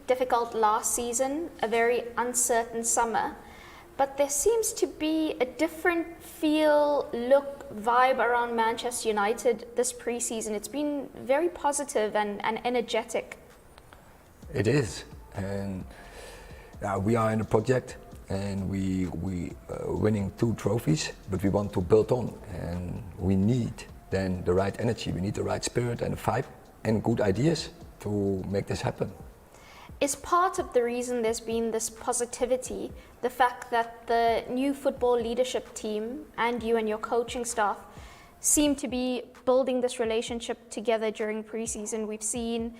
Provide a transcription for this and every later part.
difficult last season, a very uncertain summer, but there seems to be a different feel, look, vibe around Manchester United this pre-season. It's been very positive and energetic. It is, and we are in a project, and we winning 2 trophies, but we want to build on, and we need then the right energy, we need the right spirit and vibe and good ideas to make this happen. Is part of the reason there's been this positivity the fact that the new football leadership team and you and your coaching staff seem to be building this relationship together during pre-season? We've seen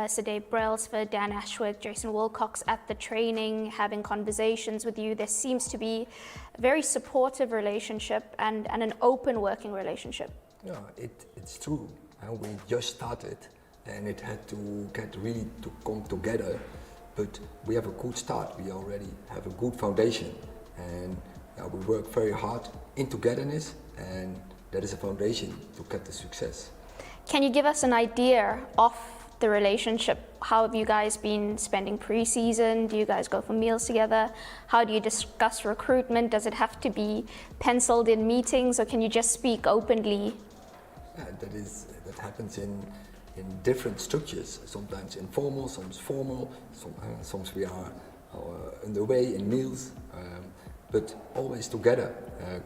Sir Dave Brailsford, Dan Ashworth, Jason Wilcox at the training having conversations with you. There seems to be a very supportive relationship and an open working relationship. Yeah, it's true. We just started and it had to get really to come together, but we have a good start. We already have a good foundation, and we work very hard in togetherness, and that is a foundation to get the success. Can you give us an idea of the relationship? How have you guys been spending pre-season? Do you guys go for meals together? How do you discuss recruitment? Does it have to be penciled in meetings, or can you just speak openly? Yeah, that happens in different structures, sometimes informal, sometimes formal, sometimes we are on the way in meals, but always together,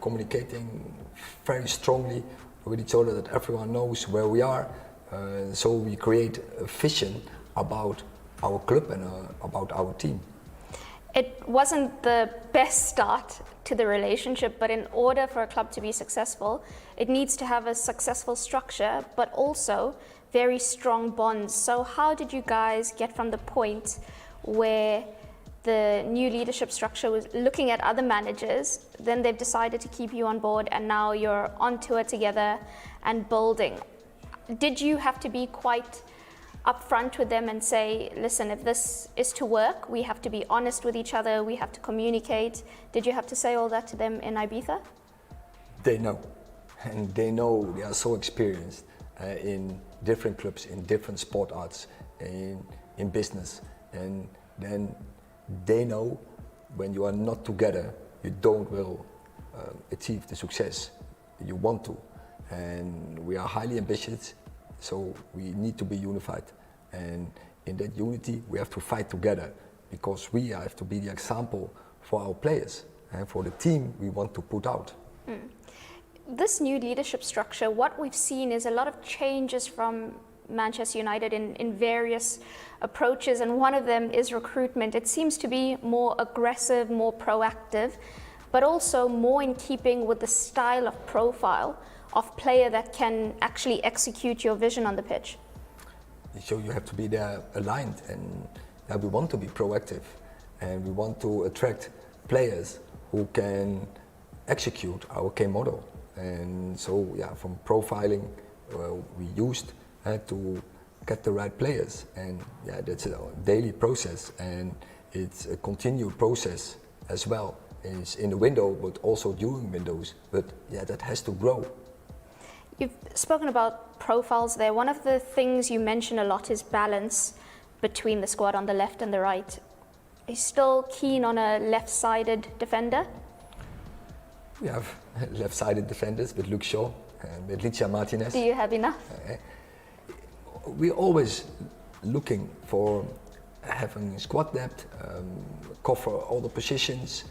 communicating very strongly with each other, that everyone knows where we are, so we create a vision about our club and about our team. It wasn't the best start to the relationship, but in order for a club to be successful, it needs to have a successful structure, but also very strong bonds. So how did you guys get from the point where the new leadership structure was looking at other managers, then they've decided to keep you on board, and now you're on tour together and building? Did you have to be quite upfront with them and say, listen, if this is to work, we have to be honest with each other, we have to communicate? Did you have to say all that to them in Ibiza? They know, and they know, they are so experienced in different clubs, in different sport arts, in business, and then they know when you are not together, you don't will achieve the success you want to. And we are highly ambitious, so we need to be unified. And in that unity, we have to fight together, because we have to be the example for our players and for the team we want to put out. This new leadership structure, what we've seen is a lot of changes from Manchester United in various approaches, and one of them is recruitment. It seems to be more aggressive, more proactive, but also more in keeping with the style of profile of player that can actually execute your vision on the pitch. So you have to be there aligned, and we want to be proactive, and we want to attract players who can execute our game model. And so, from profiling, we used to get the right players, and that's a daily process, and it's a continued process as well. It's in the window, but also during windows. But that has to grow. You've spoken about profiles there. One of the things you mention a lot is balance between the squad on the left and the right. Are you still keen on a left-sided defender? We have left-sided defenders with Luke Shaw and with Licia Martinez. Do you have enough? We're always looking for having squad depth, cover all the positions,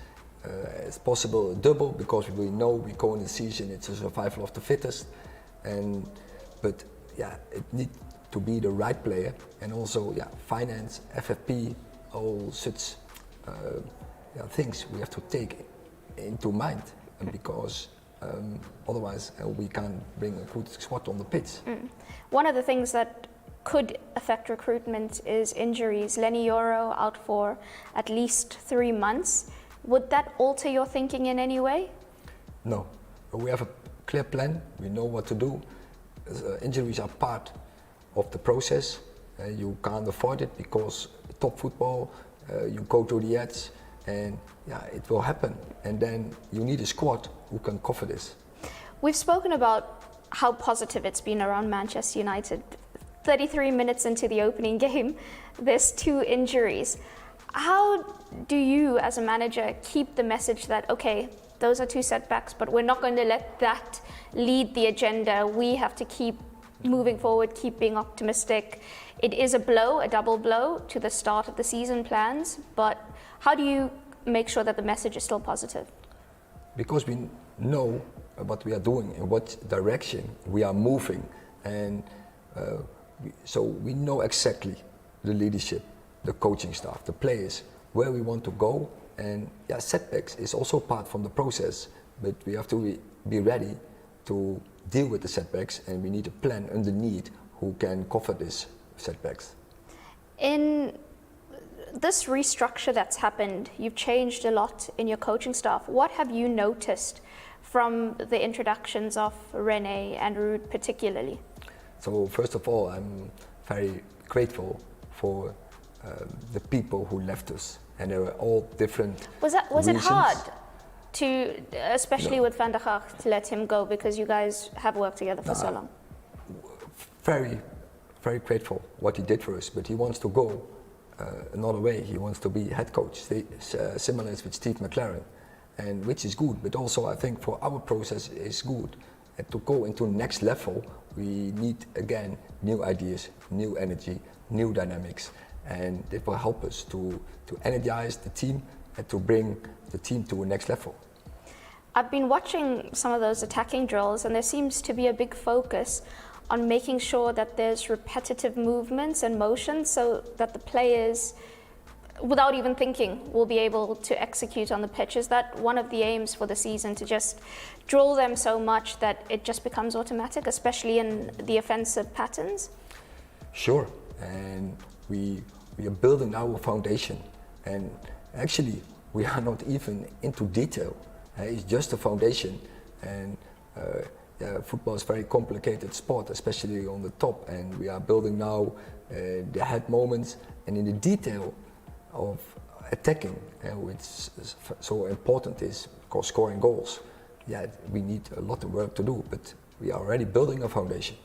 as possible a double, because we know we go in the season, it's a survival of the fittest. But it needs to be the right player, and also finance, FFP, all such things we have to take into mind, because otherwise we can't bring a good squad on the pitch. One of the things that could affect recruitment is injuries. Lenny Yoro out for at least 3 months. Would that alter your thinking in any way? No, we have a clear plan, we know what to do. Injuries are part of the process. You can't avoid it, because top football, you go to the edge, and it will happen. And then you need a squad who can cover this. We've spoken about how positive it's been around Manchester United. 33 minutes into the opening game, there's 2 injuries. How do you, as a manager, keep the message that, okay, those are 2 setbacks, but we're not going to let that lead the agenda. We have to keep moving forward, keep being optimistic. It is a blow, a double blow to the start of the season plans, but how do you make sure that the message is still positive? Because we know what we are doing, in what direction we are moving, and so we know exactly the leadership, the coaching staff, the players, where we want to go. And yeah, setbacks is also part from the process, but we have to be ready to deal with the setbacks, and we need a plan underneath who can cover these setbacks. In this restructure that's happened, you've changed a lot in your coaching staff. What have you noticed from the introductions of René and Ruud particularly? So first of all, I'm very grateful for the people who left us, and they were all different. Was it hard to, especially No. with Van der Gaag, to let him go, because you guys have worked together for so long? Very, very grateful what he did for us, but he wants to go another way. He wants to be head coach, similar as with Steve McLaren, and which is good. But also, I think for our process is good. And to go into next level, we need again new ideas, new energy, new dynamics, and it will help us to energize the team and to bring the team to a next level. I've been watching some of those attacking drills, and there seems to be a big focus on making sure that there's repetitive movements and motions so that the players, without even thinking, will be able to execute on the pitch. Is that one of the aims for the season, to just drill them so much that it just becomes automatic, especially in the offensive patterns? Sure, and we are building our foundation, and actually we are not even into detail. It's just a foundation, and yeah, football is a very complicated sport, especially on the top, and we are building now the head moments, and in the detail of attacking, which is so important, is because scoring goals. Yeah, we need a lot of work to do, but we are already building a foundation.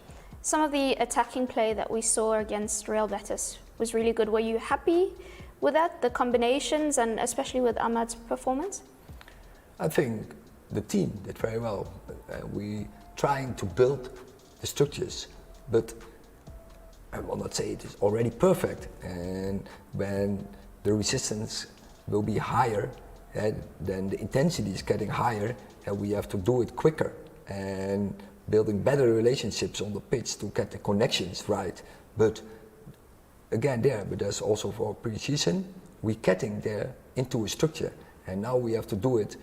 Some of the attacking play that we saw against Real Betis was really good. Were you happy with that, the combinations, and especially with Ahmad's performance? I think the team did very well. We trying to build the structures, but I will not say it is already perfect. And when the resistance will be higher, then the intensity is getting higher, and we have to do it quicker and building better relationships on the pitch to get the connections right. But again, but there's also for pre-season, we're getting there into a structure, and now we have to do it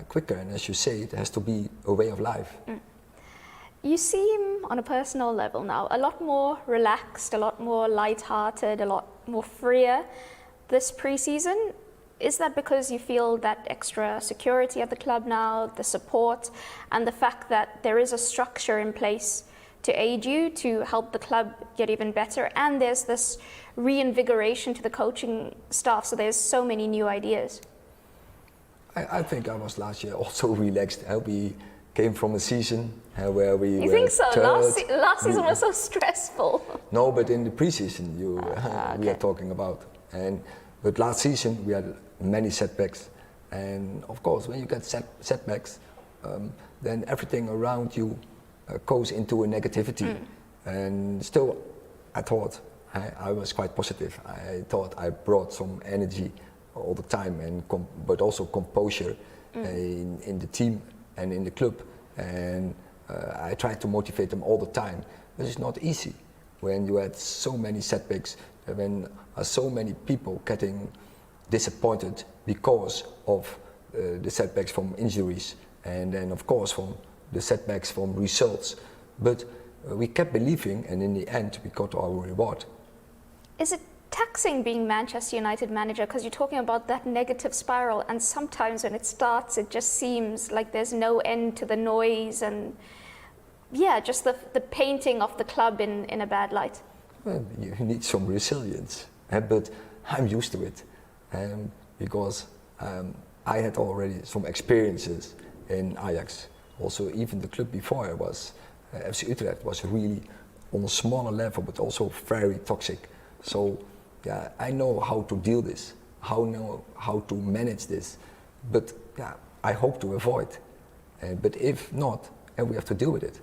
quicker. And as you say, it has to be a way of life. You seem, on a personal level now, a lot more relaxed, a lot more light-hearted, a lot more freer this pre-season. Is that because you feel that extra security at the club now, the support, and the fact that there is a structure in place to aid you, to help the club get even better, and there's this reinvigoration to the coaching staff, so there's so many new ideas? I think I was last year also relaxed. We came from a season where we You think so? third. Last season was so stressful. No, but in the pre-season we okay. are talking about. But last season we had many setbacks, and of course when you get setbacks, then everything around you goes into a negativity. And still, I thought I was quite positive. I thought I brought some energy all the time, and but also composure in the team and in the club. And I tried to motivate them all the time. But it's not easy when you had so many setbacks, when so many people getting disappointed because of the setbacks from injuries, and then of course from the setbacks from results. But we kept believing, and in the end we got our reward. Is it taxing being Manchester United manager, because you're talking about that negative spiral, and sometimes when it starts it just seems like there's no end to the noise and just the painting of the club in a bad light? Well, you need some resilience, but I'm used to it, because I had already some experiences in Ajax. Also, even the club before I was, FC Utrecht was really on a smaller level, but also very toxic. So yeah, I know how to deal this, how to manage this, but yeah, I hope to avoid. But if not, we have to deal with it.